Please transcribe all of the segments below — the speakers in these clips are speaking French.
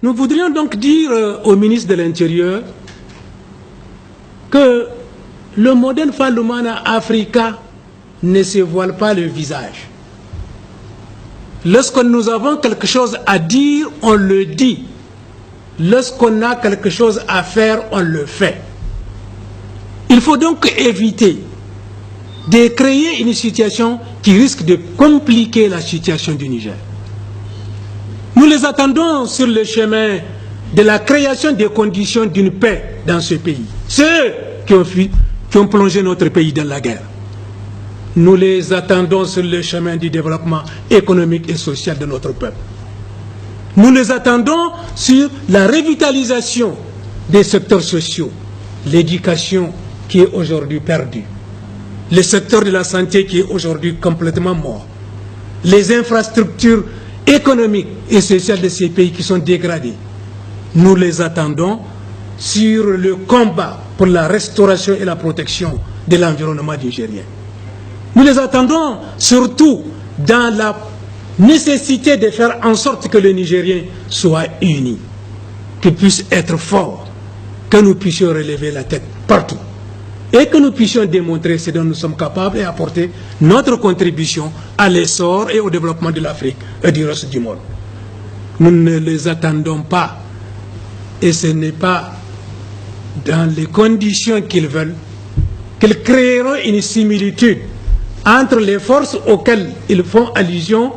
Nous voudrions donc dire au ministre de l'Intérieur que le modèle Fallumana Africa ne se voile pas le visage. Lorsque nous avons quelque chose à dire, on le dit. Lorsqu'on a quelque chose à faire, on le fait. Il faut donc éviter de créer une situation qui risque de compliquer la situation du Niger. Nous les attendons sur le chemin de la création des conditions d'une paix dans ce pays. Ceux qui ont plongé notre pays dans la guerre. Nous les attendons sur le chemin du développement économique et social de notre peuple. Nous les attendons sur la revitalisation des secteurs sociaux, l'éducation qui est aujourd'hui perdue, le secteur de la santé qui est aujourd'hui complètement mort, les infrastructures économiques et sociales de ces pays qui sont dégradées. Nous les attendons sur le combat pour la restauration et la protection de l'environnement nigérien. Nous les attendons surtout dans la nécessité de faire en sorte que le Nigérien soit uni, qu'il puisse être fort, que nous puissions relever la tête partout et que nous puissions démontrer ce dont nous sommes capables et apporter notre contribution à l'essor et au développement de l'Afrique et du reste du monde. Nous ne les attendons pas et ce n'est pas dans les conditions qu'ils veulent qu'ils créeront une similitude entre les forces auxquelles ils font allusion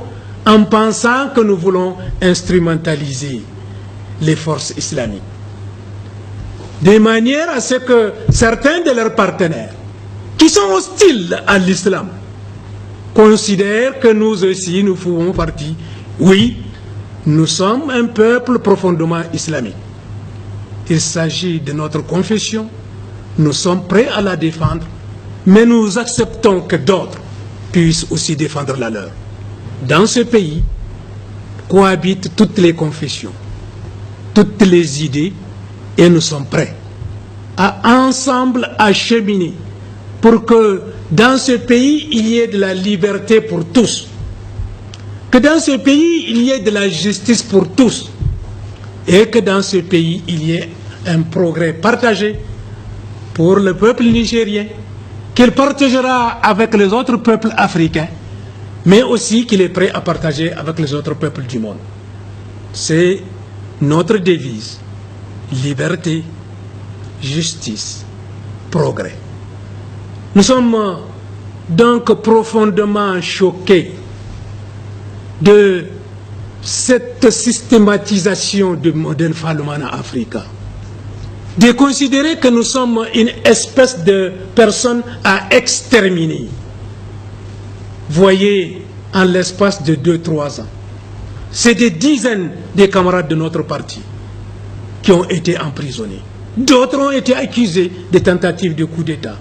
en pensant que nous voulons instrumentaliser les forces islamiques. De manière à ce que certains de leurs partenaires, qui sont hostiles à l'islam, considèrent que nous aussi, nous faisons partie. Oui, nous sommes un peuple profondément islamique. Il s'agit de notre confession, nous sommes prêts à la défendre, mais nous acceptons que d'autres puissent aussi défendre la leur. Dans ce pays cohabitent toutes les confessions, toutes les idées, et nous sommes prêts à ensemble acheminer pour que dans ce pays il y ait de la liberté pour tous, que dans ce pays il y ait de la justice pour tous, et que dans ce pays il y ait un progrès partagé pour le peuple nigérien, qu'il partagera avec les autres peuples africains, mais aussi qu'il est prêt à partager avec les autres peuples du monde. C'est notre devise: liberté, justice, progrès. Nous sommes donc profondément choqués de cette systématisation du modèle Fallumana Africa, de considérer que nous sommes une espèce de personnes à exterminer. Voyez, en l'espace de 2-3 ans, c'est des dizaines de camarades de notre parti qui ont été emprisonnés. D'autres ont été accusés de tentatives de coup d'État.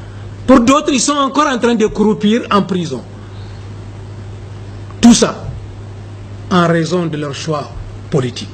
Pour d'autres, ils sont encore en train de croupir en prison. Tout ça en raison de leur choix politique.